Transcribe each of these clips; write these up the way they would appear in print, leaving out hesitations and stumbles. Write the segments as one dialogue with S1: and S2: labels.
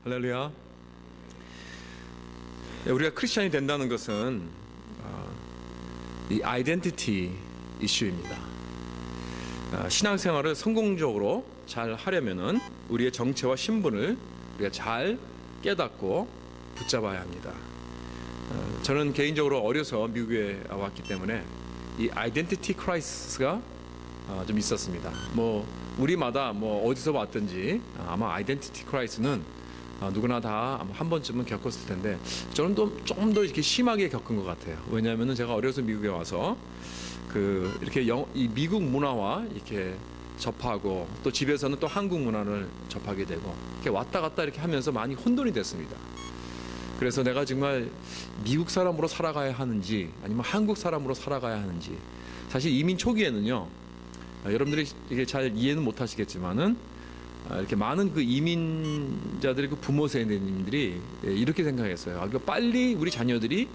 S1: 할렐루야. 우리가 크리스찬이 된다는 것은 이 아이덴티티 이슈입니다. 신앙생활을 성공적으로 잘 하려면은 우리의 정체와 신분을 우리가 잘 깨닫고 붙잡아야 합니다. 저는 개인적으로 어려서 미국에 왔기 때문에 이 아이덴티티 크라이시스가 좀 있었습니다. 우리마다 어디서 왔든지 아마 아이덴티티 크라이시스는 누구나 다 한 번쯤은 겪었을 텐데 저는 조금 더 이렇게 심하게 겪은 것 같아요. 왜냐하면 제가 어려서 미국에 와서 이렇게 이 미국 문화와 이렇게 접하고 또 집에서는 또 한국 문화를 접하게 되고 이렇게 왔다 갔다 이렇게 하면서 많이 혼돈이 됐습니다. 그래서 내가 정말 미국 사람으로 살아가야 하는지 아니면 한국 사람으로 살아가야 하는지, 사실 이민 초기에는요, 여러분들이 이게 잘 이해는 못 하시겠지만은 이렇게 많은 그 이민자들의 그 부모 세대님들이 이렇게 생각했어요. 빨리 우리 자녀들이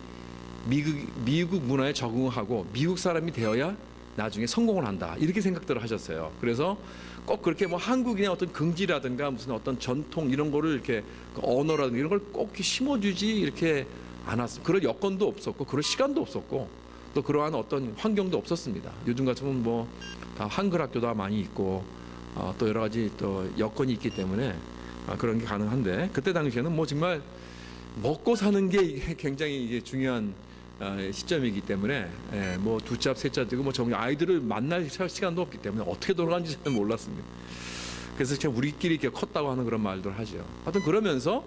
S1: 미국 문화에 적응하고 미국 사람이 되어야 나중에 성공을 한다, 이렇게 생각들을 하셨어요. 그래서 꼭 그렇게 한국인의 어떤 긍지라든가 무슨 어떤 전통 이런 거를 이렇게 언어라든가 이런 걸 꼭 이렇게 심어주지 이렇게 않았어요. 그럴 여건도 없었고 그럴 시간도 없었고 또 그러한 어떤 환경도 없었습니다. 요즘 같으면 다 한글 학교도 많이 있고 또 여러 가지 또 여건이 있기 때문에 그런 게 가능한데, 그때 당시에는 정말 먹고 사는 게 굉장히 이게 중요한 시점이기 때문에 두잡 세잡 되고 정말 아이들을 만날 시간도 없기 때문에 어떻게 돌아가는지 잘 몰랐습니다. 그래서 참 우리끼리 이렇게 컸다고 하는 그런 말들 하죠. 하여튼 그러면서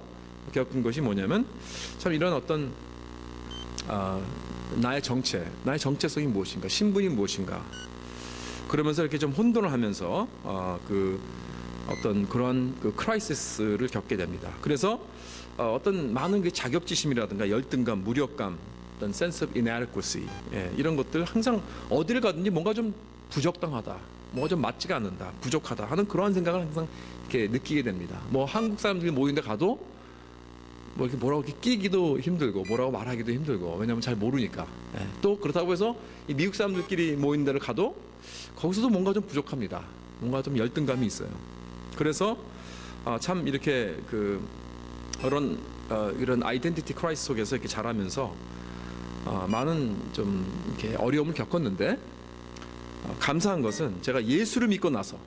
S1: 겪은 것이 뭐냐면 참 이런 어떤 나의 정체성이 무엇인가, 신분이 무엇인가, 그러면서 이렇게 좀 혼돈을 하면서 어떤 그런 크라이시스를 겪게 됩니다. 그래서 어떤 많은 그 자격지심이라든가 열등감, 무력감, 어떤 sense of inadequacy, 이런 것들 항상 어디를 가든지 뭔가 좀 부적당하다, 뭔가 좀 맞지가 않는다, 부족하다 하는 그러한 생각을 항상 이렇게 느끼게 됩니다. 한국 사람들이 모이는 데 가도 이렇게 뭐라고 이렇게 끼기도 힘들고 뭐라고 말하기도 힘들고, 왜냐하면 잘 모르니까. 또 그렇다고 해서 이 미국 사람들끼리 모이는 데를 가도 거기서도 뭔가 좀 부족합니다. 뭔가 좀 열등감이 있어요. 그래서 참 이렇게 이런 아이덴티티 크라이시스 속에서 이렇게 자라면서 많은 좀 이렇게 어려움을 겪었는데, 감사한 것은 제가 예수를 믿고 나서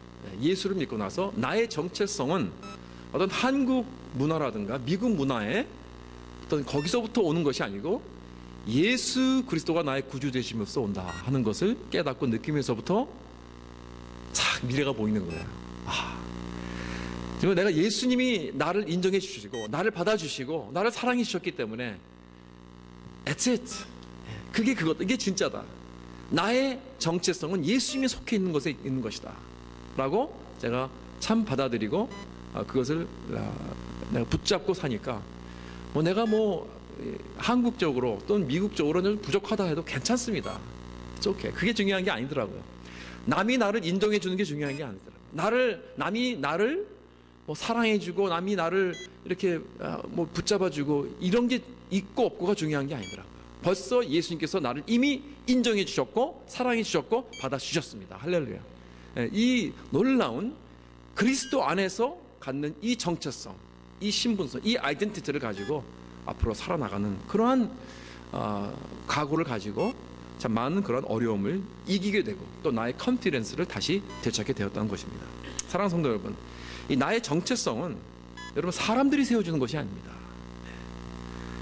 S1: 나의 정체성은 어떤 한국 문화라든가 미국 문화의 어떤 거기서부터 오는 것이 아니고 예수 그리스도가 나의 구주 되심으로써 온다 하는 것을 깨닫고 느끼면서부터 싹 미래가 보이는 거예요. 정말 내가 예수님이 나를 인정해 주시고 나를 받아주시고 나를 사랑해 주셨기 때문에 That's it. 이게 진짜다. 나의 정체성은 예수님이 속해 있는 것에 있는 것이다 라고 제가 참 받아들이고 그것을 내가 붙잡고 사니까 내가 한국적으로 또는 미국적으로는 부족하다 해도 괜찮습니다. 오케이. 그게 중요한 게 아니더라고요. 남이 나를 인정해 주는 게 중요한 게 아니더라고요. 남이 나를 사랑해주고 남이 나를 이렇게 붙잡아주고 이런 게 있고 없고가 중요한 게 아니더라고요. 벌써 예수님께서 나를 이미 인정해 주셨고 사랑해 주셨고 받아주셨습니다. 할렐루야. 이 놀라운 그리스도 안에서 갖는 이 정체성, 이 신분성, 이 아이덴티티를 가지고 앞으로 살아나가는 그러한 각오를 가지고 참 많은 그런 어려움을 이기게 되고 또 나의 컨피던스를 다시 되찾게 되었다는 것입니다. 사랑하는 성도 여러분, 이 나의 정체성은 여러분 사람들이 세워주는 것이 아닙니다.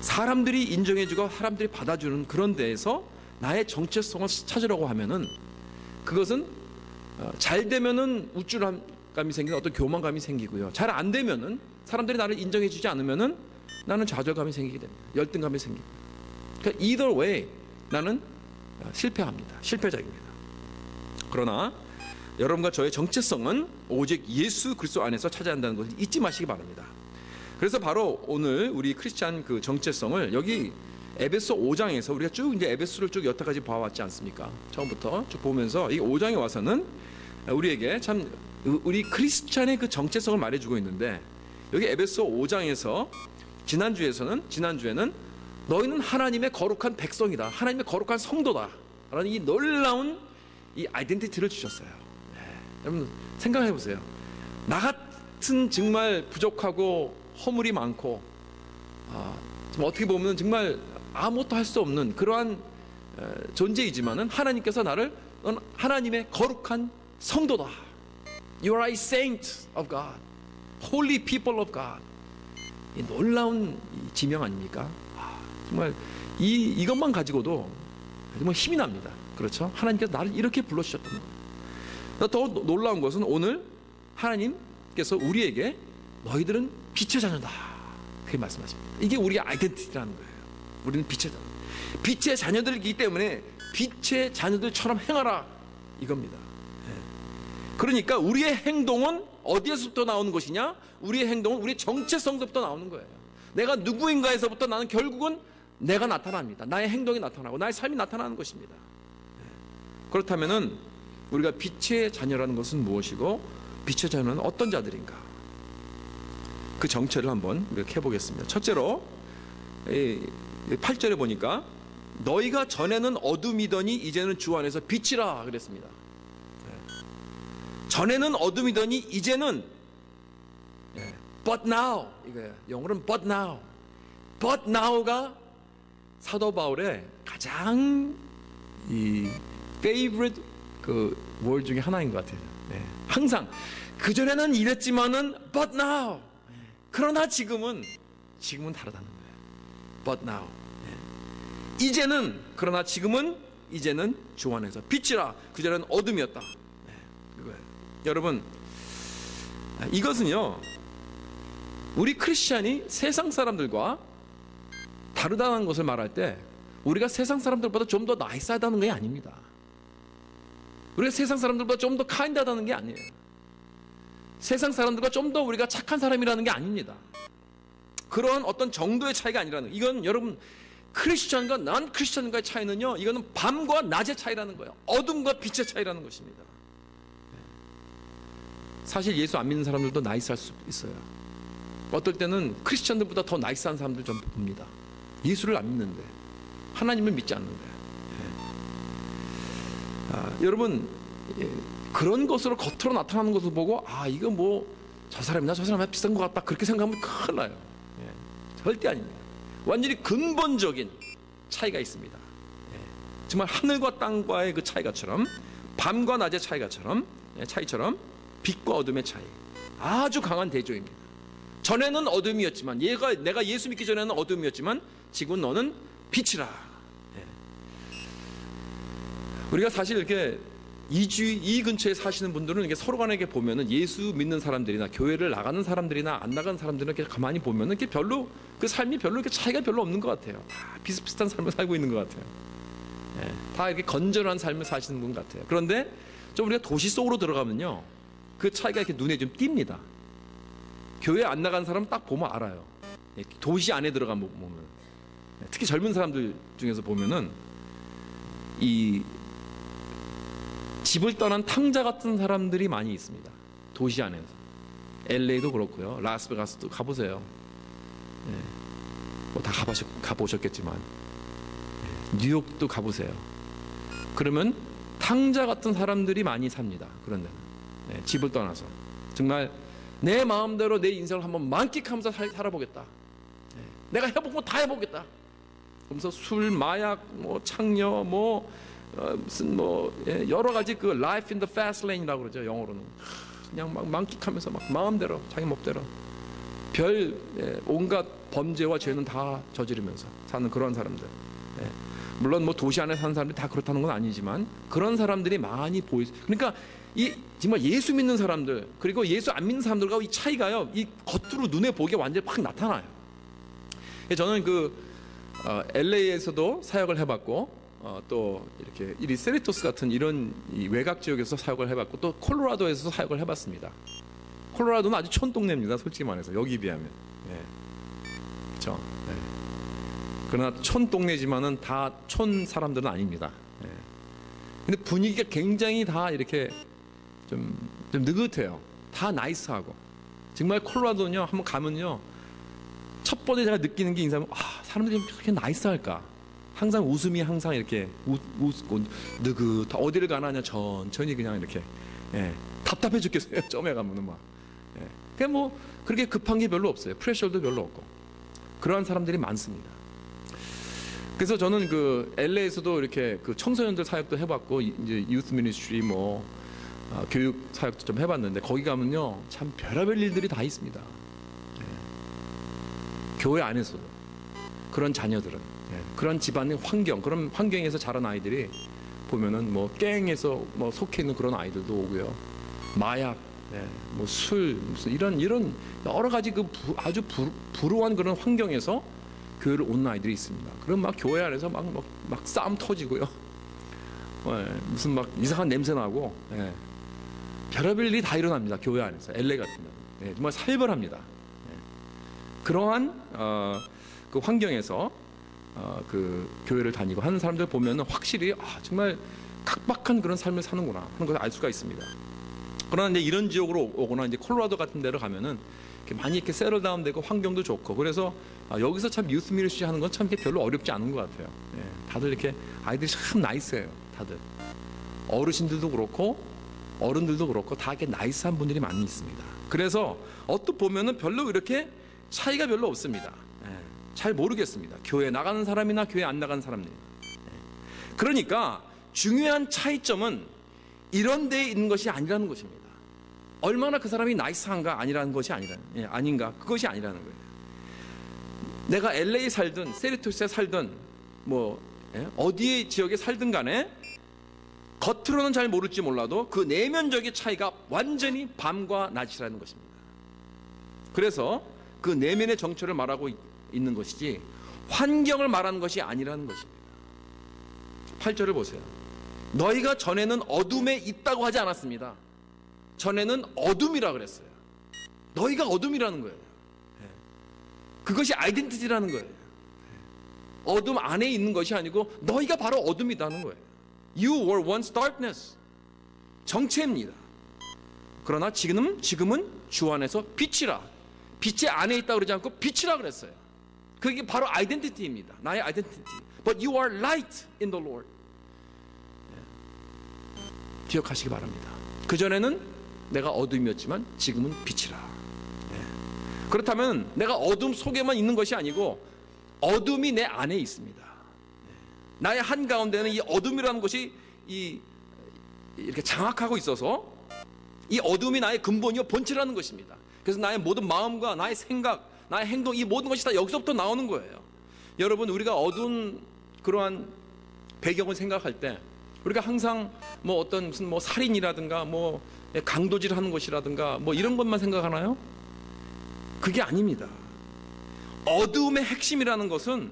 S1: 사람들이 인정해주고 사람들이 받아주는 그런 데에서 나의 정체성을 찾으려고 하면은 그것은 잘 되면은 우쭐감이 생기는 어떤 교만감이 생기고요. 잘 안 되면은 사람들이 나를 인정해주지 않으면은 나는 좌절감이 생기게 됩니다. 열등감이 생기고. 그러니까 either way 나는 실패합니다. 실패자입니다. 그러나 여러분과 저의 정체성은 오직 예수 그리스도 안에서 찾아야 한다는 것을 잊지 마시기 바랍니다. 그래서 바로 오늘 우리 크리스찬 그 정체성을 여기 에베소 5장에서 우리가 쭉 이제 에베소를 쭉 여태까지 봐왔지 않습니까? 처음부터 쭉 보면서 이 5장에 와서는 우리에게 참 우리 크리스찬의 그 정체성을 말해주고 있는데, 여기 에베소 5장에서 지난주에는 너희는 하나님의 거룩한 백성이다, 하나님의 거룩한 성도다 라는 이 놀라운 이 아이덴티티를 주셨어요. 여러분 생각해 보세요. 나 같은 정말 부족하고 허물이 많고 좀 어떻게 보면 정말 아무것도 할 수 없는 그러한 존재이지만은 하나님께서 나를 넌 하나님의 거룩한 성도다. You are a saint of God, holy people of God. 이 놀라운 지명 아닙니까? 정말 이것만 가지고도 정말 힘이 납니다. 그렇죠? 하나님께서 나를 이렇게 불러주셨던 거예요. 더 놀라운 것은 오늘 하나님께서 우리에게 너희들은 빛의 자녀다, 그렇게 말씀하십니다. 이게 우리의 아이덴티티라는 거예요. 우리는 빛의 자녀, 빛의 자녀들이기 때문에 빛의 자녀들처럼 행하라, 이겁니다. 그러니까 우리의 행동은 어디에서부터 나오는 것이냐? 우리의 행동은 우리의 정체성에서부터 나오는 거예요. 내가 누구인가에서부터 나는 결국은 내가 나타납니다. 나의 행동이 나타나고 나의 삶이 나타나는 것입니다. 그렇다면은 우리가 빛의 자녀라는 것은 무엇이고 빛의 자녀는 어떤 자들인가? 그 정체를 한번 이렇게 해보겠습니다. 첫째로 8절에 보니까 너희가 전에는 어둠이더니 이제는 주 안에서 빛이라 그랬습니다. 전에는 어둠이더니 이제는 but now, 이거예요. 영어로는 but now. but now가 사도 바울의 가장 favorite 그 월 중에 하나인 것 같아요. 항상 그전에는 이랬지만은 but now, 그러나 지금은 다르다는 거예요. but now. 이제는, 그러나 지금은, 이제는 주 안에서 빛이라. 그전에는 어둠이었다. 그거예요. 여러분, 이것은요, 우리 크리스찬이 세상 사람들과 다르다는 것을 말할 때 우리가 세상 사람들보다 좀 더 나이스하다는 게 아닙니다. 우리가 세상 사람들보다 좀 더 카인드하다는 게 아니에요. 세상 사람들과 좀 더 우리가 착한 사람이라는 게 아닙니다. 그런 어떤 정도의 차이가 아니라는 거예요. 이건 여러분, 크리스찬과 난 크리스찬과의 차이는요, 이거는 밤과 낮의 차이라는 거예요. 어둠과 빛의 차이라는 것입니다. 사실 예수 안 믿는 사람들도 나이스할 수 있어요. 어떨 때는 크리스찬들보다 더 나이스한 사람들 좀 봅니다. 예수를 안 믿는데, 하나님을 믿지 않는데. 여러분, 그런 것으로 겉으로 나타나는 것을 보고 이거 뭐 저 사람이나 저 사람이나 비싼 것 같다, 그렇게 생각하면 큰일 나요. 절대 아닙니다. 완전히 근본적인 차이가 있습니다. 정말 하늘과 땅과의 그 차이가처럼, 밤과 낮의 차이처럼 빛과 어둠의 차이, 아주 강한 대조입니다. 전에는 어둠이었지만, 내가 예수 믿기 전에는 어둠이었지만 지금 너는 빛이라. 우리가 사실 이렇게 이 근처에 사시는 분들은 이렇게 서로 간에 보면은 예수 믿는 사람들이나 교회를 나가는 사람들이나 안 나가는 사람들은 이렇게 가만히 보면은 이렇게 별로 그 삶이 별로 이렇게 차이가 별로 없는 것 같아요. 다 비슷비슷한 삶을 살고 있는 것 같아요. 다 이렇게 건전한 삶을 사시는 분 같아요. 그런데 좀 우리가 도시 속으로 들어가면요, 그 차이가 이렇게 눈에 좀 띕니다. 교회 안 나간 사람은 딱 보면 알아요. 도시 안에 들어가면 보면, 특히 젊은 사람들 중에서 보면은 이 집을 떠난 탕자 같은 사람들이 많이 있습니다. 도시 안에서. LA도 그렇고요, 라스베가스도 가보세요. 뭐 다 가보셨겠지만, 뉴욕도 가보세요. 그러면 탕자 같은 사람들이 많이 삽니다. 그런 데는. 집을 떠나서 정말 내 마음대로 내 인생을 한번 만끽하면서 살아보겠다. 내가 해본 거 다 해보겠다. 그러면서 술, 마약, 뭐 창녀, 무슨 여러 가지 그 life in the fast lane이라고 그러죠, 영어로는. 그냥 막 만끽하면서 막 마음대로 자기 멋대로 온갖 범죄와 죄는 다 저지르면서 사는 그런 사람들. 물론 뭐 도시 안에 사는 사람들이 다 그렇다는 건 아니지만 그런 사람들이 많이 그러니까 정말 예수 믿는 사람들 그리고 예수 안 믿는 사람들과 이 차이가요, 이 겉으로 눈에 보기에 완전히 확 나타나요. 저는 LA에서도 사역을 해봤고, 또 이렇게 세리토스 같은 이런 외곽 지역에서 사역을 해봤고, 또 콜로라도에서 사역을 해봤습니다. 콜로라도는 아주 촌동네입니다, 솔직히 말해서 여기 비하면. 그렇죠. 그러나 촌동네지만은 다 촌 사람들은 아닙니다. 근데 분위기가 굉장히 다 이렇게 좀 느긋해요. 다 나이스하고. 정말 콜로라도는요, 한번 가면요, 첫 번째 제가 느끼는 게 사람들이 그렇게 나이스할까? 항상 웃음이 항상 이렇게 웃고 느긋. 어디를 가나 그냥 천천히 그냥 이렇게 답답해 죽겠어요. 점에 가면은 막. 그냥 뭐 그렇게 급한 게 별로 없어요. 프레셔도 별로 없고 그러한 사람들이 많습니다. 그래서 저는 그 LA에서도 이렇게 그 청소년들 사역도 해봤고 이제 유스 미니스트리 뭐 교육 사역도 좀 해봤는데 거기 가면요 참 별의별 일들이 다 있습니다. 교회 안에서도 그런 자녀들은 그런 집안의 환경, 그런 환경에서 자란 아이들이 보면은 뭐 갱에서 뭐 속해 있는 그런 아이들도 오고요, 마약, 뭐 술, 무슨 이런 여러 가지 그 아주 불우한 그런 환경에서 교회를 온 아이들이 있습니다. 그럼 막 교회 안에서 막 싸움 터지고요, 무슨 막 이상한 냄새 나고, 별의별 일이 다 일어납니다. 교회 안에서 LA 같으면 정말 살벌합니다. 그러한 그 환경에서 그 교회를 다니고 하는 사람들 보면은 확실히 정말 각박한 그런 삶을 사는구나 하는 것을 알 수가 있습니다. 그러나 이제 이런 지역으로 오거나 이제 콜로라도 같은 데로 가면은 이렇게 많이 이렇게 세럴 다운되고 환경도 좋고 그래서 여기서 참 유스 미니스트리 하는 건 참 별로 어렵지 않은 것 같아요. 다들 이렇게 아이들이 참 나이스해요. 다들 어르신들도 그렇고 어른들도 그렇고 다 이렇게 나이스한 분들이 많이 있습니다. 그래서 어떻게 보면은 별로 이렇게 차이가 별로 없습니다. 잘 모르겠습니다. 교회 나가는 사람이나 교회 안 나가는 사람들. 그러니까 중요한 차이점은 이런 데에 있는 것이 아니라는 것입니다. 얼마나 그 사람이 나이스한가 아니라는 것이 아닌가 그것이 아니라는 거예요. 내가 LA 살든 세리토스에 살든 뭐 어디의 지역에 살든 간에 겉으로는 잘 모를지 몰라도 그 내면적인 차이가 완전히 밤과 낮이라는 것입니다. 그래서 그 내면의 정체를 말하고 있는 것이지 환경을 말하는 것이 아니라는 것입니다. 8절을 보세요. 너희가 전에는 어둠에 있다고 하지 않았습니다. 전에는 어둠이라 그랬어요. 너희가 어둠이라는 거예요. 그것이 아이덴티티라는 거예요. 어둠 안에 있는 것이 아니고 너희가 바로 어둠이라는 거예요. You were once darkness. 정체입니다. 그러나 지금은 주 안에서 빛이라. 빛의 안에 있다고 그러지 않고 빛이라 그랬어요. 그게 바로 아이덴티티입니다. 나의 아이덴티티. But you are light in the Lord. 기억하시기 바랍니다. 그전에는 내가 어둠이었지만 지금은 빛이라. 그렇다면 내가 어둠 속에만 있는 것이 아니고 어둠이 내 안에 있습니다. 나의 한가운데는 이 어둠이라는 것이 이렇게 장악하고 있어서 이 어둠이 나의 근본이요 본체라는 것입니다. 그래서 나의 모든 마음과 나의 생각, 나의 행동, 이 모든 것이 다 여기서부터 나오는 거예요. 여러분, 우리가 어두운 그러한 배경을 생각할 때 우리가 항상 뭐 어떤 무슨 뭐 살인이라든가 뭐 강도질하는 것이라든가 뭐 이런 것만 생각하나요? 그게 아닙니다. 어두움의 핵심이라는 것은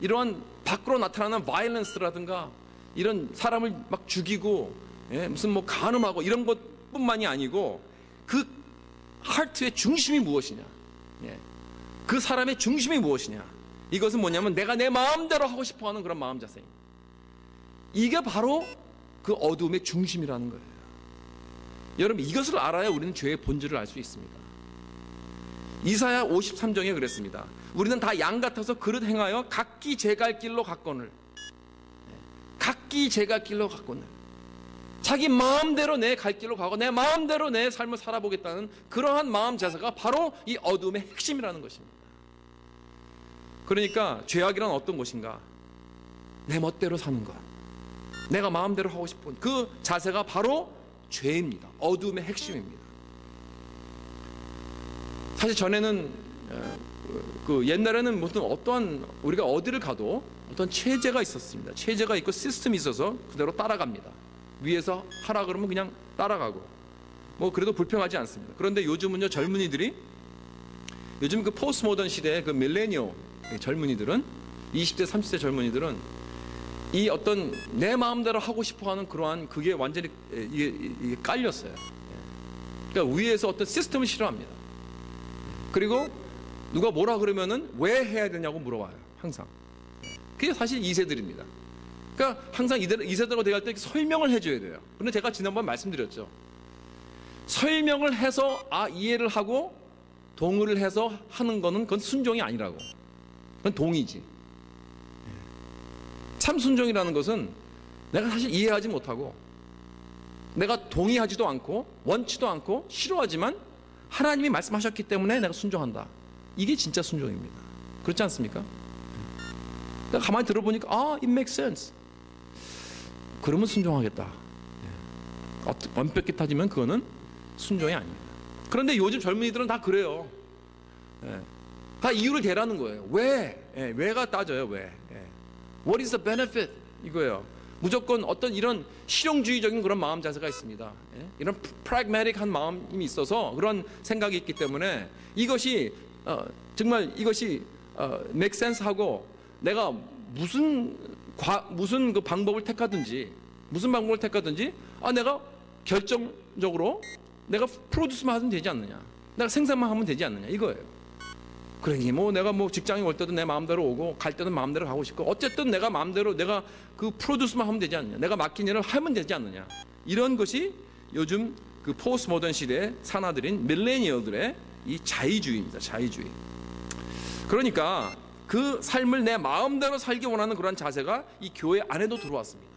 S1: 이러한 밖으로 나타나는 바이런스라든가 이런 사람을 막 죽이고 무슨 뭐 간음하고 이런 것뿐만이 아니고 그 하트의 중심이 무엇이냐, 그 사람의 중심이 무엇이냐, 이것은 뭐냐면 내가 내 마음대로 하고 싶어하는 그런 마음 자세입니다. 이게 바로 그 어두움의 중심이라는 거예요. 여러분, 이것을 알아야 우리는 죄의 본질을 알 수 있습니다. 이사야 53장에 그랬습니다. 우리는 다 양 같아서 그릇 행하여 각기 제 갈 길로 갔거늘. 각기 제 갈 길로 갔거늘. 자기 마음대로 내 갈 길로 가고 내 마음대로 내 삶을 살아보겠다는 그러한 마음 자세가 바로 이 어둠의 핵심이라는 것입니다. 그러니까 죄악이란 어떤 것인가? 내 멋대로 사는 것, 내가 마음대로 하고 싶은 그 자세가 바로 죄입니다. 어둠의 핵심입니다. 사실 전에는 그 옛날에는 무슨 어떠한 우리가 어디를 가도 어떤 체제가 있었습니다. 체제가 있고 시스템이 있어서 그대로 따라갑니다. 위에서 하라 그러면 그냥 따라가고 뭐 그래도 불평하지 않습니다. 그런데 요즘은요, 젊은이들이 요즘 그 포스트 모던 시대의 그 밀레니얼 젊은이들은 20대 30대 젊은이들은 이 어떤 내 마음대로 하고 싶어하는 그러한 그게 완전히 이게 깔렸어요. 그러니까 위에서 어떤 시스템을 싫어합니다. 그리고 누가 뭐라 그러면은 왜 해야 되냐고 물어봐요. 항상. 그게 사실 2세들입니다. 그러니까 항상 2세들하고 대화할 때 설명을 해줘야 돼요. 그런데 제가 지난번 말씀드렸죠. 설명을 해서 이해를 하고 동의를 해서 하는 거는 그건 순종이 아니라고. 그건 동의지. 참 순종이라는 것은 내가 사실 이해하지 못하고 내가 동의하지도 않고 원치도 않고 싫어하지만 하나님이 말씀하셨기 때문에 내가 순종한다. 이게 진짜 순종입니다. 그렇지 않습니까? 내가 가만히 들어보니까 it makes sense. 그러면 순종하겠다. 엄격히 따지면 그거는 순종이 아닙니다. 그런데 요즘 젊은이들은 다 그래요. 다 이유를 대라는 거예요. 왜? 왜가 따져요. 왜? What is the benefit? 이거예요. 무조건 어떤 이런 실용주의적인 그런 마음 자세가 있습니다. 이런 pragmatic한 마음이 있어서 그런 생각이 있기 때문에 이것이 정말 이것이 make sense 하고 내가 무슨 그 방법을 택하든지 내가 결정적으로 내가 프로듀스만 하면 되지 않느냐, 내가 생산만 하면 되지 않느냐 이거예요. 그러니 뭐 내가 뭐 직장에 올 때도 내 마음대로 오고 갈 때도 마음대로 가고 싶고 어쨌든 내가 마음대로 내가 그 프로듀스만 하면 되지 않느냐, 내가 맡긴 일을 하면 되지 않느냐, 이런 것이 요즘 그 포스트 모던 시대의 산하들인 밀레니얼들의 이 자의주의입니다. 자의주의. 그러니까 그 삶을 내 마음대로 살기 원하는 그런 자세가 이 교회 안에도 들어왔습니다.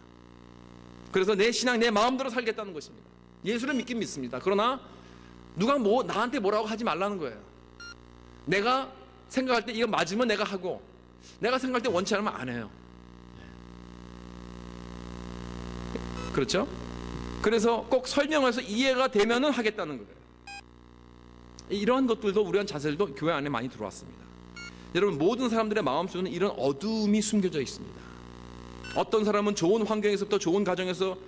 S1: 그래서 내 신앙 내 마음대로 살겠다는 것입니다. 예수를 믿긴 믿습니다. 그러나 누가 뭐 나한테 뭐라고 하지 말라는 거예요. 내가 생각할 때 이거 맞으면 내가 하고, 내가 생각할 때 원치 않으면 안 해요. 그렇죠? 그래서 꼭 설명해서 이해가 되면은 하겠다는 거예요. 이러한 것들도, 우리한 자세들도 교회 안에 많이 들어왔습니다. 여러분, 모든 사람들의 마음속에는 이런 어두움이 숨겨져 있습니다. 어떤 사람은 좋은 환경에서부터 좋은 가정에서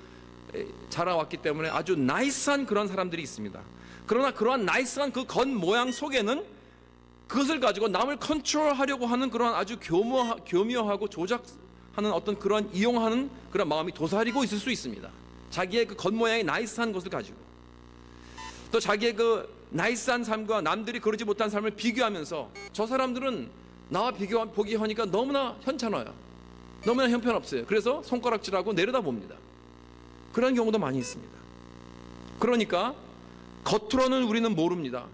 S1: 자라왔기 때문에 아주 나이스한 그런 사람들이 있습니다. 그러나 그러한 나이스한 그 겉모양 속에는 그것을 가지고 남을 컨트롤하려고 하는 그런 아주 교묘하고 조작하는 어떤 그런 이용하는 그런 마음이 도사리고 있을 수 있습니다. 자기의 그 겉모양이 나이스한 것을 가지고 또 자기의 그 나이스한 삶과 남들이 그러지 못한 삶을 비교하면서 저 사람들은 나와 보기 하니까 너무나 현찮아요. 너무나 형편없어요. 그래서 손가락질하고 내려다봅니다. 그런 경우도 많이 있습니다. 그러니까 겉으로는 우리는 모릅니다.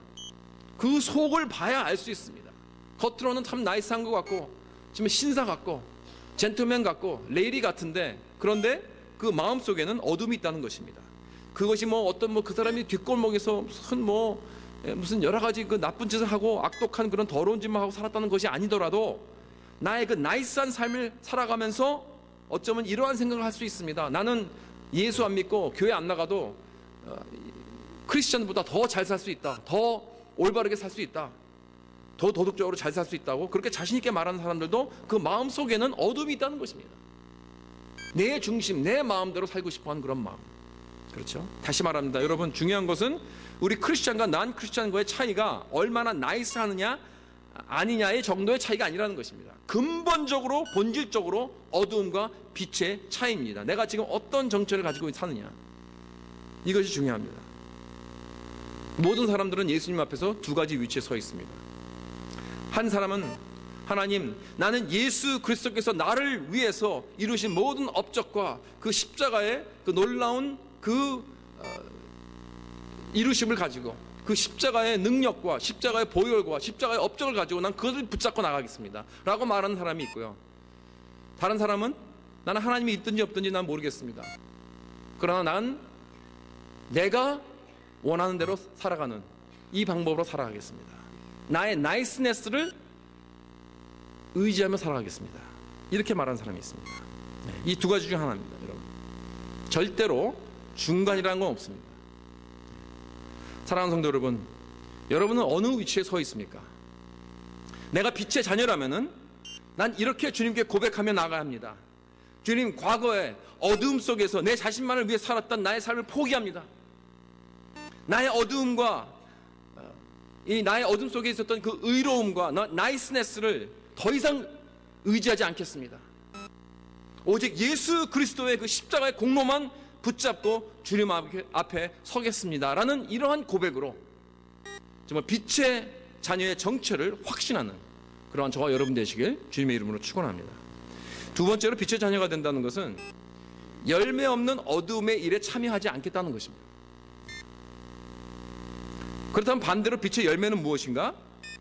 S1: 그 속을 봐야 알 수 있습니다. 겉으로는 참 나이스한 것 같고 지금 신사 같고 젠틀맨 같고 레이디 같은데, 그런데 그 마음속에는 어둠이 있다는 것입니다. 그것이 뭐 어떤 그 사람이 뒷골목에서 무슨 여러 가지 그 나쁜 짓을 하고 악독한 그런 더러운 짓만 하고 살았다는 것이 아니더라도 나의 그 나이스한 삶을 살아가면서 어쩌면 이러한 생각을 할 수 있습니다. 나는 예수 안 믿고 교회 안 나가도 크리스천보다 더 잘 살 수 있다, 더 올바르게 살 수 있다, 더 도덕적으로 잘 살 수 있다고 그렇게 자신 있게 말하는 사람들도 그 마음 속에는 어둠이 있다는 것입니다. 내 중심, 내 마음대로 살고 싶어하는 그런 마음. 그렇죠? 다시 말합니다. 여러분, 중요한 것은 우리 크리스천과 난 크리스천과의 차이가 얼마나 나이스하느냐 아니냐의 정도의 차이가 아니라는 것입니다. 근본적으로 본질적으로 어두움과 빛의 차이입니다. 내가 지금 어떤 정체를 가지고 사느냐, 이것이 중요합니다. 모든 사람들은 예수님 앞에서 두 가지 위치에 서 있습니다. 한 사람은 하나님, 나는 예수 그리스도께서 나를 위해서 이루신 모든 업적과 그 십자가의 그 놀라운 그 이루심을 가지고, 그 십자가의 능력과 십자가의 보혈과 십자가의 업적을 가지고 난 그것을 붙잡고 나가겠습니다 라고 말하는 사람이 있고요. 다른 사람은 나는 하나님이 있든지 없든지 난 모르겠습니다. 그러나 난 내가 원하는 대로 살아가는 이 방법으로 살아가겠습니다. 나의 나이스네스를 의지하며 살아가겠습니다. 이렇게 말하는 사람이 있습니다. 이 두 가지 중 하나입니다. 여러분, 절대로 중간이라는 건 없습니다. 사랑하는 성도 여러분, 여러분은 어느 위치에 서 있습니까? 내가 빛의 자녀라면은 난 이렇게 주님께 고백하며 나가야 합니다. 주님, 과거에 어두움 속에서 내 자신만을 위해 살았던 나의 삶을 포기합니다. 나의 어두움과 이 나의 어둠 속에 있었던 그 의로움과 나이스네스를 더 이상 의지하지 않겠습니다. 오직 예수 그리스도의 그 십자가의 공로만 붙잡고 주님 앞에 서겠습니다 라는 이러한 고백으로 정말 빛의 자녀의 정체를 확신하는 그러한 저와 여러분 되시길 주님의 이름으로 축원합니다. 두 번째로 빛의 자녀가 된다는 것은 열매 없는 어두움의 일에 참여하지 않겠다는 것입니다. 그렇다면 반대로 빛의 열매는 무엇인가?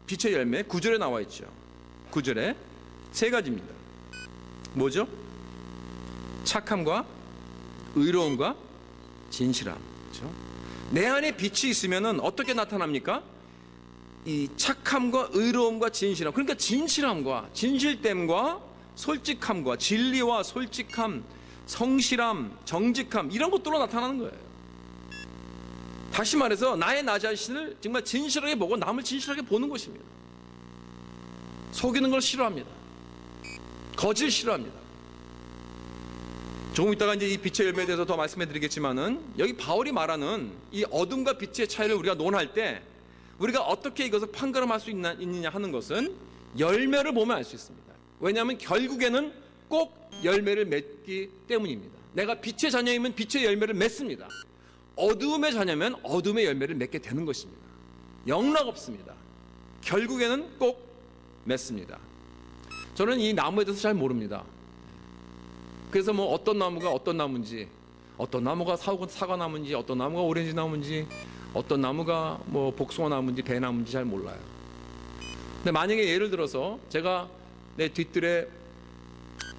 S1: 빛의 열매 9절에 나와 있죠. 9절에 세 가지입니다. 뭐죠? 착함과 의로움과 진실함. 그렇죠? 내 안에 빛이 있으면은 어떻게 나타납니까? 이 착함과 의로움과 진실함, 그러니까 진실함과 진실됨과 솔직함과 진리와 솔직함, 성실함, 정직함, 이런 것들로 나타나는 거예요. 다시 말해서 나의 나 자신을 정말 진실하게 보고 남을 진실하게 보는 것입니다. 속이는 걸 싫어합니다. 거짓을 싫어합니다. 조금 있다가 이제 이 빛의 열매에 대해서 더 말씀해 드리겠지만은, 여기 바울이 말하는 이 어둠과 빛의 차이를 우리가 논할 때 우리가 어떻게 이것을 판가름할 수 있느냐 하는 것은 열매를 보면 알 수 있습니다. 왜냐하면 결국에는 꼭 열매를 맺기 때문입니다. 내가 빛의 자녀이면 빛의 열매를 맺습니다. 어두움의 자녀면 어둠의 열매를 맺게 되는 것입니다. 영락 없습니다. 결국에는 꼭 맺습니다. 저는 이 나무에 대해서 잘 모릅니다. 그래서 뭐 어떤 나무가 어떤 나무인지, 어떤 나무가 사과나무인지, 어떤 나무가 오렌지 나무인지, 어떤 나무가 뭐 복숭아 나무인지 배나무인지 잘 몰라요. 근데 만약에 예를 들어서 제가 내 뒤뜰에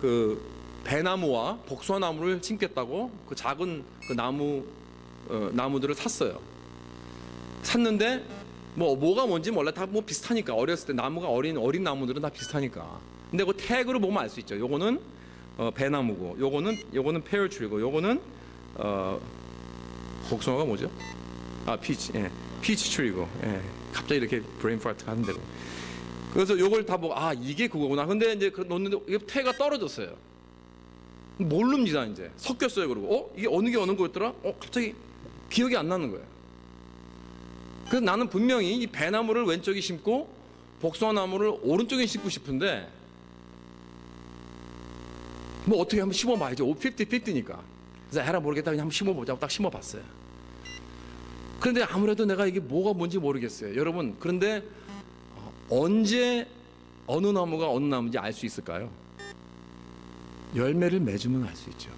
S1: 그 배나무와 복숭아 나무를 심겠다고 그 작은 그 나무들을 샀어요. 샀는데 뭐가 뭔지 몰라. 다 뭐 비슷하니까. 어렸을 때 나무가 어린 나무들은 다 비슷하니까. 근데 그 태그로 보면 알 수 있죠. 요거는 배나무고, 요거는 페어트리고, 요거는 복숭아가 뭐죠? 피치, 피치 트리고. 갑자기 이렇게 브레인 파트가 하는데. 그래서 요걸 다 보고 이게 그거구나. 근데 이제 놓는데 이게 태가 떨어졌어요. 모릅니다. 이제 섞였어요. 그러고 이게 어느 게 어느 거였더라? 갑자기 기억이 안 나는 거예요. 그래서 나는 분명히 이 배나무를 왼쪽에 심고 복숭아 나무를 오른쪽에 심고 싶은데 뭐 어떻게 한번 심어봐야죠. 50-50니까. 그래서 에라 모르겠다, 그냥 한번 심어보자고 딱 심어봤어요. 그런데 아무래도 내가 이게 뭐가 뭔지 모르겠어요. 여러분, 그런데 언제 어느 나무가 어느 나무인지 알 수 있을까요? 열매를 맺으면 알 수 있죠.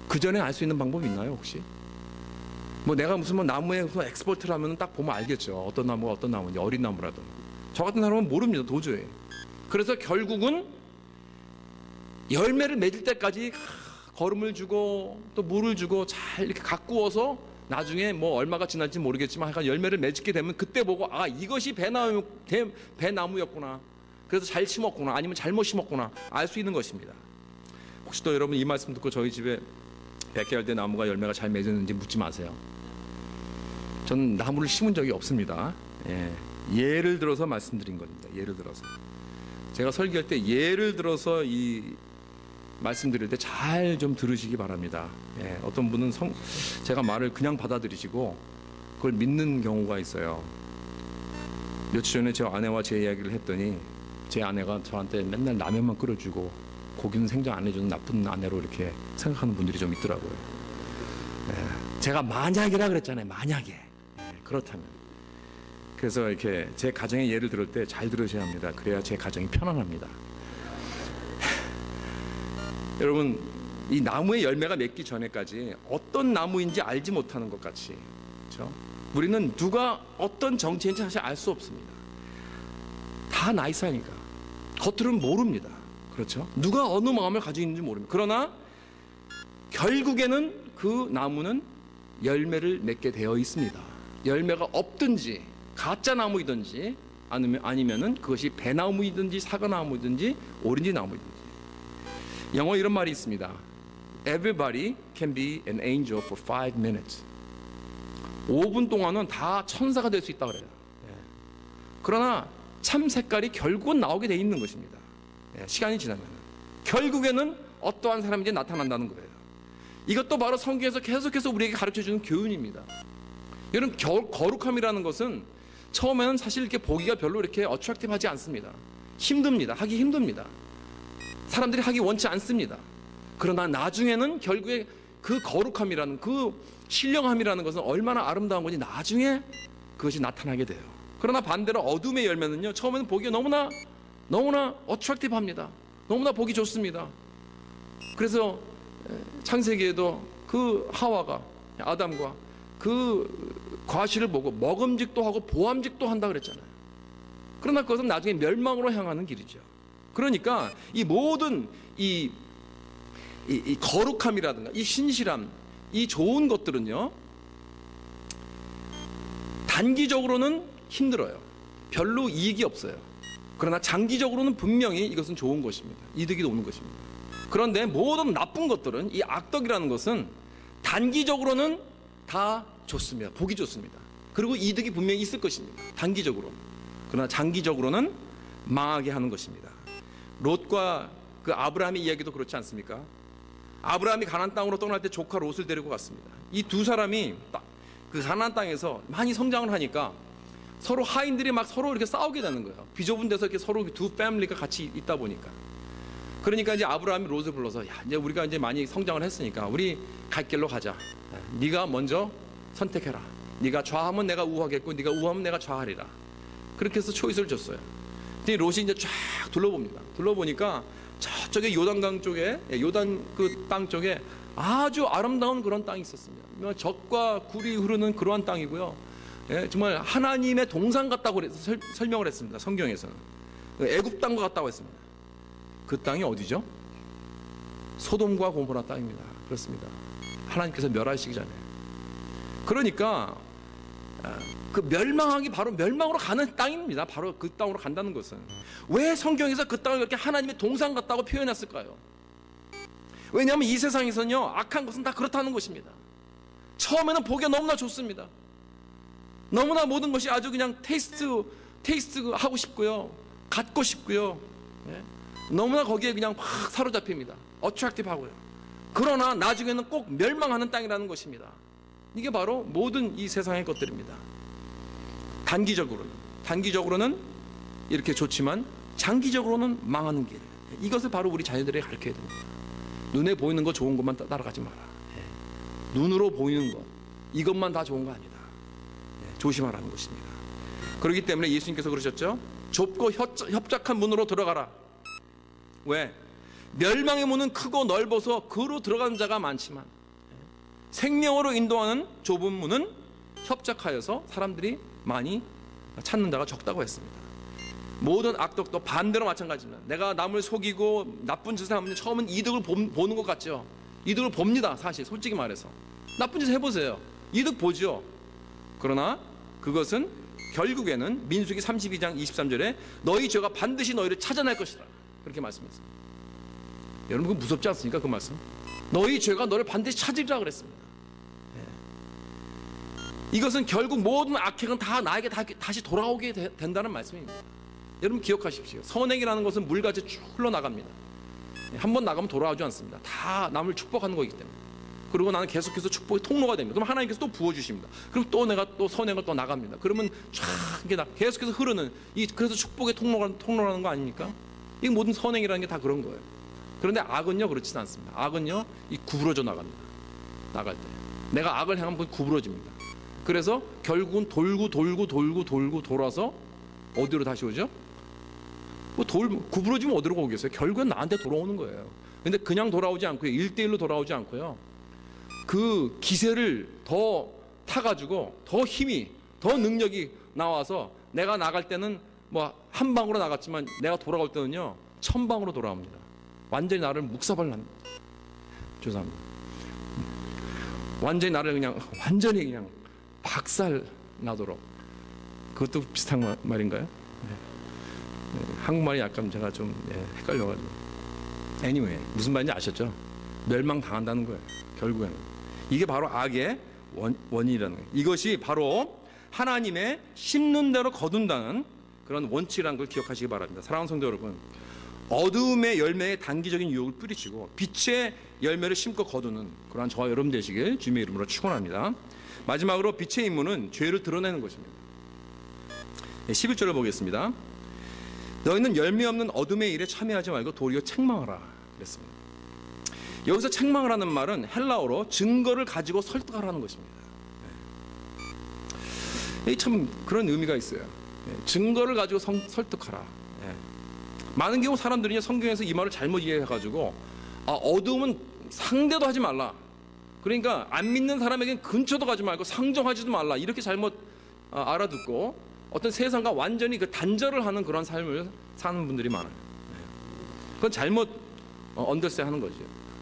S1: 그 전에 알 수 있는 방법이 있나요, 혹시? 뭐 내가 무슨 나무에 무슨 엑스퍼트를 하면 딱 보면 알겠죠. 어떤 나무가 어떤 나무인지, 어린 나무라도. 저 같은 사람은 모릅니다, 도저히. 그래서 결국은 열매를 맺을 때까지 거름을 주고 또 물을 주고 잘 이렇게 가꾸어서 나중에 뭐 얼마가 지날지 모르겠지만 약간 열매를 맺게 되면 그때 보고 이것이 배나무였구나. 그래서 잘 심었구나. 아니면 잘못 심었구나. 알 수 있는 것입니다. 혹시 또 여러분 이 말씀 듣고 저희 집에 100개월 된 나무가 열매가 잘 맺었는지 묻지 마세요. 저는 나무를 심은 적이 없습니다. 예를 들어서 말씀드린 겁니다. 예를 들어서. 제가 설교할 때 예를 들어서 이 말씀드릴 때 잘 좀 들으시기 바랍니다. 어떤 분은 제가 말을 그냥 받아들이시고 그걸 믿는 경우가 있어요. 며칠 전에 제 아내와 제 이야기를 했더니 제 아내가 저한테 맨날 라면만 끓여주고 고기는 생각 안 해주는 나쁜 아내로 이렇게 생각하는 분들이 좀 있더라고요. 제가 만약이라 그랬잖아요. 만약에. 그렇다면. 그래서 이렇게 제 가정의 예를 들을 때 잘 들으셔야 합니다. 그래야 제 가정이 편안합니다. 여러분, 이 나무의 열매가 맺기 전에까지 어떤 나무인지 알지 못하는 것 같이, 그렇죠? 우리는 누가 어떤 정체인지 사실 알 수 없습니다. 다 나이스하니까. 겉으로는 모릅니다. 그렇죠? 누가 어느 마음을 가지고 있는지 모릅니다. 그러나 결국에는 그 나무는 열매를 맺게 되어 있습니다. 열매가 없든지 가짜 나무이든지 아니면은 그것이 배나무이든지 사과나무이든지 오렌지 나무이든지. 영어 이런 말이 있습니다. Everybody can be an angel for 5 minutes. 5분 동안은 다 천사가 될 수 있다 그래요. 그러나 참 색깔이 결국은 나오게 돼 있는 것입니다. 시간이 지나면 결국에는 어떠한 사람인지 나타난다는 거예요. 이것도 바로 성경에서 계속해서 우리에게 가르쳐주는 교훈입니다. 여러분, 거룩함이라는 것은 처음에는 사실 이렇게 보기가 별로 이렇게 어트랙티브하지 않습니다. 힘듭니다. 하기 힘듭니다. 사람들이 하기 원치 않습니다. 그러나 나중에는 결국에 그 거룩함이라는, 그 신령함이라는 것은 얼마나 아름다운 건지 나중에 그것이 나타나게 돼요. 그러나 반대로 어둠의 열매는요, 처음에는 보기가 너무나 어트랙티브합니다. 너무나 보기 좋습니다. 그래서 창세기에도 그 하와가, 아담과 그 과실을 보고 먹음직도 하고 보암직도 한다 그랬잖아요. 그러나 그것은 나중에 멸망으로 향하는 길이죠. 그러니까 이 모든 이 거룩함이라든가 이 신실함, 이 좋은 것들은요,
S2: 단기적으로는 힘들어요. 별로 이익이 없어요. 그러나 장기적으로는 분명히 이것은 좋은 것입니다. 이득이 오는 것입니다. 그런데 모든 나쁜 것들은, 이 악덕이라는 것은 단기적으로는 다 좋습니다. 보기 좋습니다. 그리고 이득이 분명히 있을 것입니다. 단기적으로. 그러나 장기적으로는 망하게 하는 것입니다. 롯과 그 아브라함의 이야기도 그렇지 않습니까? 아브라함이 가나안 땅으로 떠날 때 조카 롯을 데리고 갔습니다. 이 두 사람이 그 가나안 땅에서 많이 성장을 하니까 서로 하인들이 막 서로 이렇게 싸우게 되는 거예요. 비좁은 데서 이렇게 서로 두 패밀리가 같이 있다 보니까. 그러니까 이제 아브라함이 롯을 불러서, 야, 이제 우리가 이제 많이 성장을 했으니까 우리 갈 길로 가자. 네가 먼저 선택해라. 네가 좌하면 내가 우하겠고, 네가 우하면 내가 좌하리라. 그렇게 해서 초이스를 줬어요. 근데 롯이 이제 쫙 둘러봅니다. 둘러보니까 저쪽에 요단강 쪽에, 요단 그 땅 쪽에 아주 아름다운 그런 땅이 있었습니다. 젖과 굴이 흐르는 그러한 땅이고요. 정말 하나님의 동산 같다고 설명을 했습니다. 성경에서는 애굽 땅과 같다고 했습니다. 그 땅이 어디죠? 소돔과 고모라 땅입니다. 그렇습니다. 하나님께서 멸하시기 전에. 그러니까 그 멸망하기, 바로 멸망으로 가는 땅입니다. 바로 그 땅으로 간다는 것은. 왜 성경에서 그 땅을 그렇게 하나님의 동산 같다고 표현했을까요? 왜냐하면 이 세상에서는요, 악한 것은 다 그렇다는 것입니다. 처음에는 보기가 너무나 좋습니다. 너무나 모든 것이 아주 그냥 테이스트 하고 싶고요, 갖고 싶고요, 너무나 거기에 그냥 확 사로잡힙니다. 어트랙티브 하고요. 그러나 나중에는 꼭 멸망하는 땅이라는 것입니다. 이게 바로 모든 이 세상의 것들입니다. 단기적으로는 이렇게 좋지만 장기적으로는 망하는 길. 이것을 바로 우리 자녀들에게 가르쳐야 됩니다. 눈에 보이는 거 좋은 것만 따라가지 마라. 눈으로 보이는 것, 이것만 다 좋은 거 아니다. 조심하라는 것입니다. 그렇기 때문에 예수님께서 그러셨죠. 좁고 협착한 문으로 들어가라. 왜? 멸망의 문은 크고 넓어서 그로 들어가는 자가 많지만 생명으로 인도하는 좁은 문은 협착하여서 사람들이 많이 찾는 자가 적다고 했습니다. 모든 악덕도 반대로 마찬가지입니다. 내가 남을 속이고 나쁜 짓을 하면 처음은 이득을 보는 것 같죠. 이득을 봅니다. 사실 솔직히 말해서 나쁜 짓 해보세요. 이득 보죠. 그러나 그것은 결국에는 민수기 32장 23절에 너희 죄가 반드시 너희를 찾아낼 것이다, 그렇게 말씀했습니다. 여러분, 그거 무섭지 않습니까? 그 말씀. 너희 죄가 너를 반드시 찾으리라 그랬습니다. 이것은 결국 모든 악행은 다 나에게 다시 돌아오게 된다는 말씀입니다. 여러분 기억하십시오. 선행이라는 것은 물같이 쭉 흘러나갑니다. 한번 나가면 돌아오지 않습니다. 다 남을 축복하는 거기 때문에. 그리고 나는 계속해서 축복의 통로가 됩니다. 그럼 하나님께서 또 부어주십니다. 그럼 또 내가 또 선행을 또 나갑니다. 그러면 쫙 이게 계속해서 흐르는, 그래서 축복의 통로라는 거 아닙니까? 이 모든 선행이라는 게 다 그런 거예요. 그런데 악은요, 그렇지는 않습니다. 악은요, 구부러져 나갑니다. 나갈 때 내가 악을 행하면 구부러집니다. 그래서 결국은 돌고 돌아서 어디로 다시 오죠? 구부러지면 어디로 오겠어요? 결국은 나한테 돌아오는 거예요. 근데 그냥 돌아오지 않고요, 1대1로 돌아오지 않고요, 그 기세를 더 타가지고 더 힘이, 더 능력이 나와서 내가 나갈 때는 뭐 한 방으로 나갔지만 내가 돌아올 때는요 1000방으로 돌아옵니다. 완전히 나를 묵사발납니다. 죄송합니다. 완전히 나를 그냥 박살 나도록. 그것도 비슷한 말인가요? 네. 한국말이 약간 제가 좀 헷갈려가지고. anyway, 무슨 말인지 아셨죠? 멸망당한다는 거예요. 결국에는 이게 바로 악의 원인이라는 거예요. 이것이 바로 하나님의 심는 대로 거둔다는 그런 원칙이라는 걸 기억하시기 바랍니다. 사랑하는 성도 여러분, 어두움의 열매에 단기적인 유혹을 뿌리치고 빛의 열매를 심고 거두는 그러한 저와 여러분 되시길 주님의 이름으로 축원합니다. 마지막으로 빛의 임무는 죄를 드러내는 것입니다. 11절을 보겠습니다. 너희는 열매 없는 어둠의 일에 참여하지 말고 도리어 책망하라 그랬습니다. 여기서 책망을 하는 말은 헬라어로 증거를 가지고 설득하라는 것입니다. 참 그런 의미가 있어요. 증거를 가지고 설득하라. 많은 경우 사람들이 성경에서 이 말을 잘못 이해해가지고 어두움은 상대도 하지 말라, 그러니까 안 믿는 사람에겐 근처도 가지 말고 상정하지도 말라, 이렇게 잘못 알아듣고 어떤 세상과 완전히 그 단절을 하는 그런 삶을 사는 분들이 많아요. 그건 잘못 언더스탠 하는 거죠.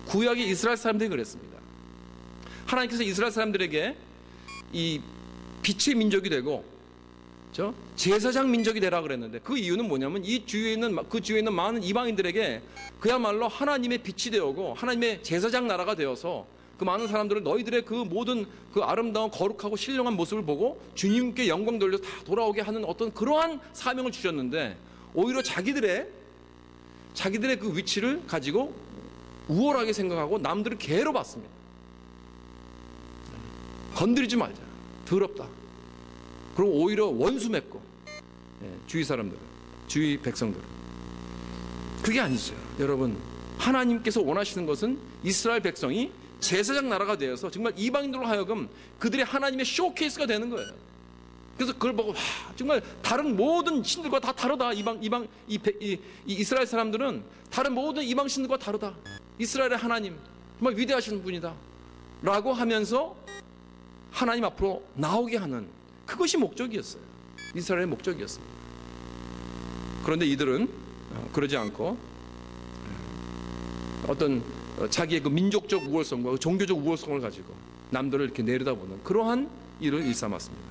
S2: 구약의 이스라엘 사람들이 그랬습니다. 하나님께서 이스라엘 사람들에게 이 빛의 민족이 되고 제사장 민족이 되라 그랬는데, 그 이유는 뭐냐면 이 주위에 있는 많은 이방인들에게 그야말로 하나님의 빛이 되어고 하나님의 제사장 나라가 되어서 그 많은 사람들을 너희들의 그 모든 그 아름다운 거룩하고 신령한 모습을 보고 주님께 영광 돌려 다 돌아오게 하는 어떤 그러한 사명을 주셨는데, 오히려 자기들의 그 위치를 가지고 우월하게 생각하고 남들을 개로 봤습니다. 건드리지 말자, 더럽다. 그럼 오히려 원수 맺고, 주위 사람들, 주위 백성들. 그게 아니죠. 여러분, 하나님께서 원하시는 것은 이스라엘 백성이 제사장 나라가 되어서 정말 이방인들로 하여금 그들의 하나님의 쇼케이스가 되는 거예요. 그래서 그걸 보고 정말 다른 모든 신들과 다 다르다. 이스라엘 사람들은 다른 모든 이방 신들과 다르다. 이스라엘의 하나님 정말 위대하신 분이다 라고 하면서 하나님 앞으로 나오게 하는, 그것이 목적이었어요. 이스라엘의 목적이었습니다. 그런데 이들은 그러지 않고 어떤 자기의 그 민족적 우월성과 그 종교적 우월성을 가지고 남들을 이렇게 내려다보는 그러한 일을 일삼았습니다.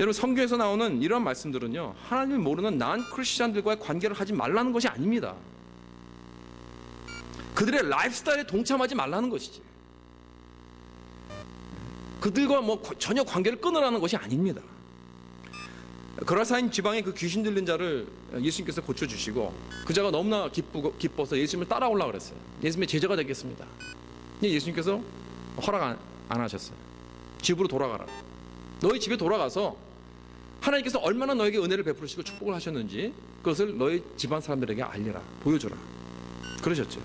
S2: 여러분, 성경에서 나오는 이런 말씀들은요, 하나님을 모르는 난 크리스찬들과의 관계를 하지 말라는 것이 아닙니다. 그들의 라이프스타일에 동참하지 말라는 것이지, 그들과 전혀 관계를 끊으라는 것이 아닙니다. 거라사인 지방의 그 귀신 들린 자를 예수님께서 고쳐주시고 그 자가 너무나 기뻐서 예수님을 따라오려고 그랬어요. 예수님의 제자가 되겠습니다. 예수님께서 허락 안 하셨어요. 집으로 돌아가라. 너희 집에 돌아가서 하나님께서 얼마나 너에게 은혜를 베푸시고 축복을 하셨는지 그것을 너희 집안 사람들에게 알려라, 보여줘라, 그러셨죠.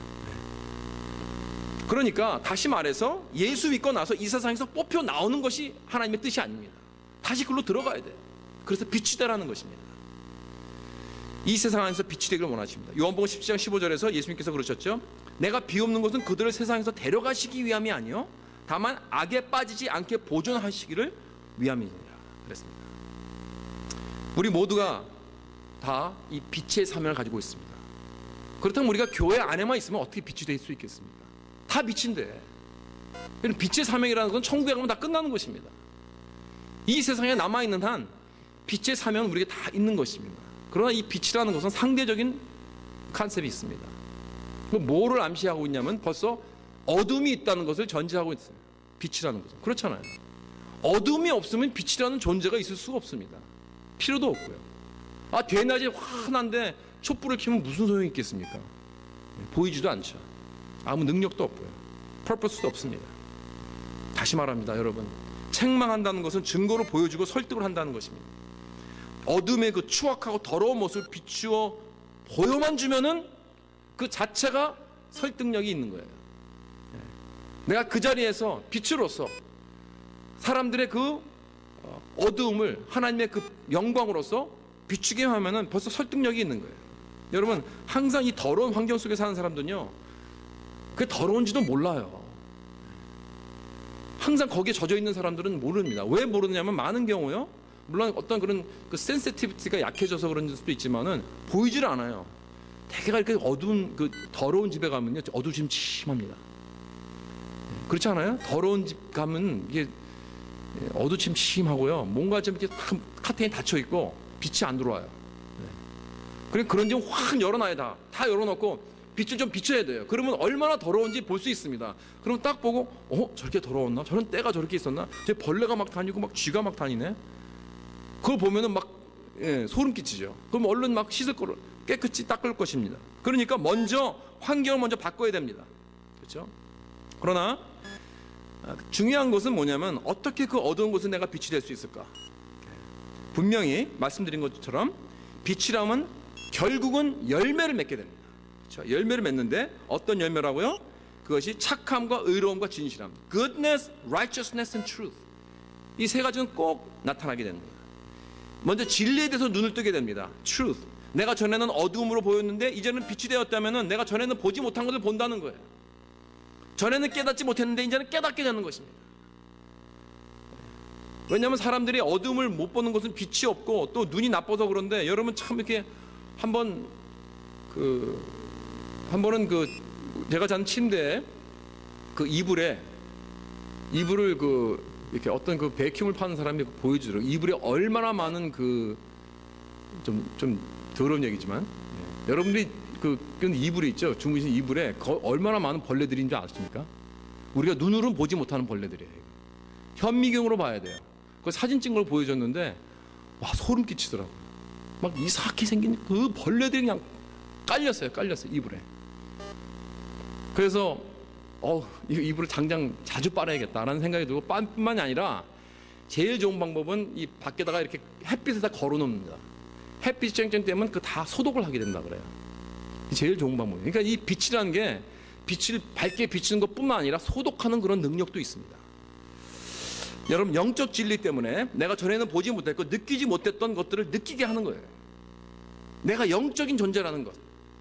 S2: 그러니까 다시 말해서 예수 믿고 나서 이 세상에서 뽑혀 나오는 것이 하나님의 뜻이 아닙니다. 다시 그걸로 들어가야 돼요. 그래서 빛이 되라는 것입니다. 이 세상 안에서 빛이 되기를 원하십니다. 요한복음 17장 15절에서 예수님께서 그러셨죠. 내가 비옵는 것은 그들을 세상에서 데려가시기 위함이 아니요 다만 악에 빠지지 않게 보존하시기를 위함이니라 그랬습니다. 우리 모두가 다 이 빛의 사명을 가지고 있습니다. 그렇다면 우리가 교회 안에만 있으면 어떻게 빛이 될 수 있겠습니까? 다 빛인데. 빛의 사명이라는 건 천국에 가면 다 끝나는 것입니다. 이 세상에 남아있는 한 빛의 사명은 우리에게 다 있는 것입니다. 그러나 이 빛이라는 것은 상대적인 컨셉이 있습니다. 뭐를 암시하고 있냐면 벌써 어둠이 있다는 것을 전제하고 있어요. 빛이라는 것은. 그렇잖아요. 어둠이 없으면 빛이라는 존재가 있을 수가 없습니다. 필요도 없고요. 대낮에 환한데 촛불을 켜면 무슨 소용이 있겠습니까? 보이지도 않죠. 아무 능력도 없고요. 퍼포스도 없습니다. 다시 말합니다, 여러분. 책망한다는 것은 증거로 보여주고 설득을 한다는 것입니다. 어둠의 그 추악하고 더러운 모습을 비추어 보여만 주면은 그 자체가 설득력이 있는 거예요. 내가 그 자리에서 빛으로서 사람들의 그 어두움을 하나님의 그 영광으로서 비추게 하면은 벌써 설득력이 있는 거예요. 여러분, 항상 이 더러운 환경 속에 사는 사람들은요, 그게 더러운지도 몰라요. 항상 거기에 젖어 있는 사람들은 모릅니다. 왜 모르느냐면 많은 경우요, 물론 어떤 그런 그 센시티비티가 약해져서 그런 수도 있지만은 보이질 않아요. 대개가 이렇게 어두운 그 더러운 집에 가면요, 어두침침합니다. 그렇지 않아요? 더러운 집 가면 이게 어두침침하고요, 뭔가 좀 이렇게 카테인이 닫혀 있고 빛이 안 들어와요. 그래, 그런 집 확 열어놔야 다 열어놓고 빛을 좀 비춰야 돼요. 그러면 얼마나 더러운지 볼 수 있습니다. 그럼 딱 보고 저렇게 더러웠나? 저런 때가 저렇게 있었나? 저 벌레가 막 다니고 막 쥐가 막 다니네. 그걸 보면은 막 소름 끼치죠. 그럼 얼른 막 씻을 거를 깨끗이 닦을 것입니다. 그러니까 먼저 환경을 먼저 바꿔야 됩니다. 그렇죠? 그러나 중요한 것은 뭐냐면 어떻게 그 어두운 곳에 내가 빛이 될 수 있을까? 분명히 말씀드린 것처럼 빛이라면 결국은 열매를 맺게 됩니다. 그렇죠? 열매를 맺는데 어떤 열매라고요? 그것이 착함과 의로움과 진실함, goodness, righteousness and truth. 이 세 가지는 꼭 나타나게 됩니다. 먼저 진리에 대해서 눈을 뜨게 됩니다. truth. 내가 전에는 어두움으로 보였는데 이제는 빛이 되었다면은 내가 전에는 보지 못한 것을 본다는 거예요. 전에는 깨닫지 못했는데 이제는 깨닫게 되는 것입니다. 왜냐하면 사람들이 어둠을 못 보는 것은 빛이 없고 또 눈이 나빠서 그런데, 여러분 참 이렇게 한 번은 제가 잔 침대에 그 이불을 그 이렇게 어떤 그 베큐음을 파는 사람이 보여주더라고요. 이불에 얼마나 많은 그 좀 더러운 얘기지만 여러분들이 그 이불이 있죠. 주무신 이불에 얼마나 많은 벌레들인 줄 아십니까? 우리가 눈으로는 보지 못하는 벌레들이에요. 현미경으로 봐야 돼요. 그 사진 찍은 걸 보여줬는데 와 소름 끼치더라고요. 막 이상하게 생긴 그 벌레들이 그냥 깔렸어요 이불에. 그래서 이 이불을 당장 자주 빨아야겠다라는 생각이 들고 뿐만이 아니라 제일 좋은 방법은 이 밖에다가 이렇게 햇빛에다 걸어놓습니다. 햇빛이 쨍쨍 되면 그 다 소독을 하게 된다 그래요. 제일 좋은 방법이에요. 그러니까 이 빛이라는 게 빛을 밝게 비치는 것뿐만 아니라 소독하는 그런 능력도 있습니다. 여러분 영적 진리 때문에 내가 전에는 보지 못했고 느끼지 못했던 것들을 느끼게 하는 거예요. 내가 영적인 존재라는 것,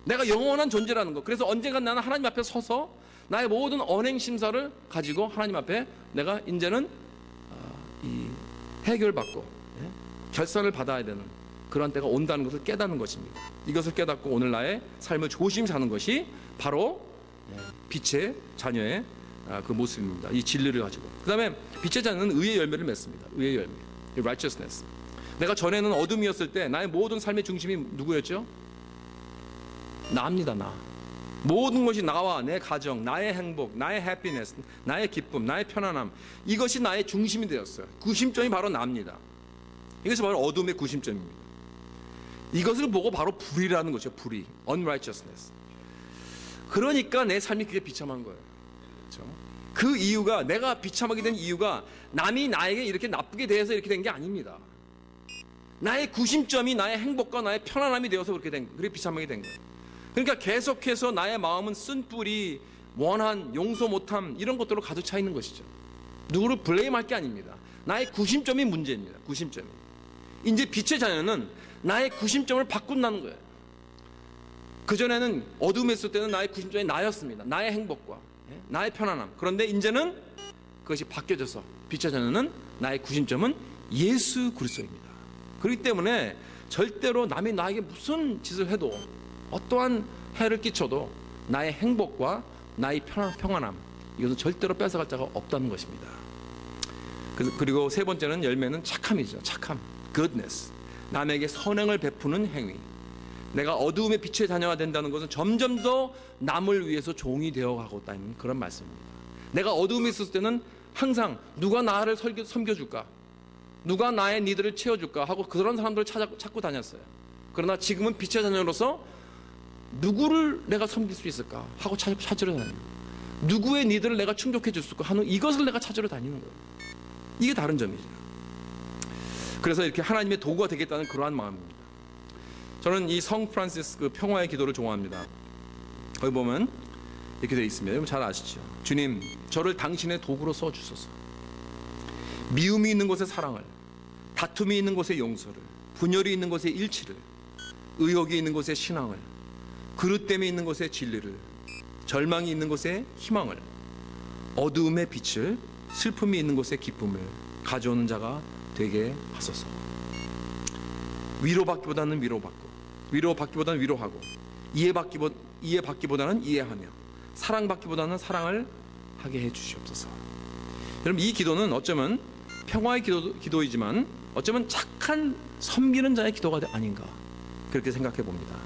S2: 내가 영원한 존재라는 것. 그래서 언젠가 나는 하나님 앞에 서서 나의 모든 언행 심사를 가지고 하나님 앞에 내가 이제는 이 해결받고 결산을 받아야 되는 그런 때가 온다는 것을 깨닫는 것입니다. 이것을 깨닫고 오늘 나의 삶을 조심히 사는 것이 바로 빛의 자녀의 그 모습입니다. 이 진리를 가지고. 그 다음에 빛의 자녀는 의의 열매를 맺습니다. 의의 열매, righteousness. 내가 전에는 어둠이었을 때 나의 모든 삶의 중심이 누구였죠? 나입니다. 나. 모든 것이 나와 내 가정, 나의 행복, 나의 happiness, 나의 기쁨, 나의 편안함, 이것이 나의 중심이 되었어요. 구심점이 바로 나입니다. 이것이 바로 어둠의 구심점입니다. 이것을 보고 바로 불의라는 거죠. 불의, unrighteousness. 그러니까 내 삶이 그게 비참한 거예요. 그렇죠? 그 이유가, 내가 비참하게 된 이유가 남이 나에게 이렇게 나쁘게 대해서 이렇게 된 게 아닙니다. 나의 구심점이 나의 행복과 나의 편안함이 되어서 그렇게 비참하게 된 거예요. 그러니까 계속해서 나의 마음은 쓴뿌리, 원한, 용서 못함 이런 것들로 가득 차 있는 것이죠. 누구를 블레임할 게 아닙니다. 나의 구심점이 문제입니다. 구심점이. 이제 빛의 자녀는 나의 구심점을 바꾼다는 거예요. 그전에는 어둠에 있을 때는 나의 구심점이 나였습니다. 나의 행복과 나의 편안함. 그런데 이제는 그것이 바뀌어져서 빛의 자녀는 나의 구심점은 예수 그리스도입니다. 그렇기 때문에 절대로 남이 나에게 무슨 짓을 해도 어떠한 해를 끼쳐도 나의 행복과 나의 평안함 이것은 절대로 뺏어갈 자가 없다는 것입니다. 그리고 세 번째는 열매는 착함이죠. 착함, goodness. 남에게 선행을 베푸는 행위. 내가 어두움의 빛의 자녀가 된다는 것은 점점 더 남을 위해서 종이 되어가고 있다는 그런 말씀입니다. 내가 어두움에 있을 때는 항상 누가 나를 섬겨줄까, 누가 나의 니들을 채워줄까 하고 그런 사람들을 찾고 다녔어요. 그러나 지금은 빛의 자녀로서 누구를 내가 섬길 수 있을까 하고 찾으러 다니는 거예요. 누구의 니들을 내가 충족해 줄 수 있을까 하는 이것을 내가 찾으러 다니는 거예요. 이게 다른 점이죠. 그래서 이렇게 하나님의 도구가 되겠다는 그러한 마음입니다. 저는 이 성 프란시스 그 평화의 기도를 좋아합니다. 거기 보면 이렇게 되어 있습니다. 여러분 잘 아시죠? 주님, 저를 당신의 도구로 써주소서. 미움이 있는 곳에 사랑을, 다툼이 있는 곳에 용서를, 분열이 있는 곳에 일치를, 의혹이 있는 곳에 신앙을, 그릇됨이 있는 곳에 진리를, 절망이 있는 곳에 희망을, 어두움의 빛을, 슬픔이 있는 곳에 기쁨을 가져오는 자가 되게 하소서. 위로받기보다는 위로받고, 위로받기보다는 위로하고, 이해받기보다는 이해하며, 사랑받기보다는 사랑을 하게 해주시옵소서. 여러분 이 기도는 어쩌면 평화의 기도이지만 어쩌면 착한 섬기는 자의 기도가 아닌가 그렇게 생각해 봅니다.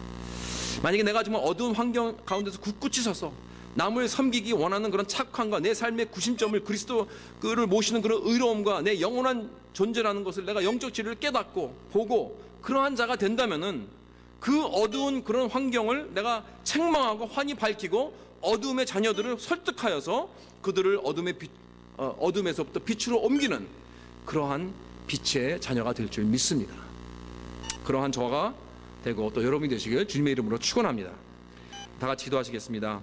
S2: 만약에 내가 정말 어두운 환경 가운데서 굳굳이 서서 남을 섬기기 원하는 그런 착함과 내 삶의 구심점을 그리스도를 모시는 그런 의로움과 내 영원한 존재라는 것을 내가 영적 진리를 깨닫고 보고 그러한 자가 된다면은 그 어두운 그런 환경을 내가 책망하고 환히 밝히고 어둠의 자녀들을 설득하여서 그들을 어둠에서부터 빛으로 옮기는 그러한 빛의 자녀가 될 줄 믿습니다. 그러한 저가 되고 또 여러분이 되시길 주님의 이름으로 축원합니다. 다 같이 기도하시겠습니다.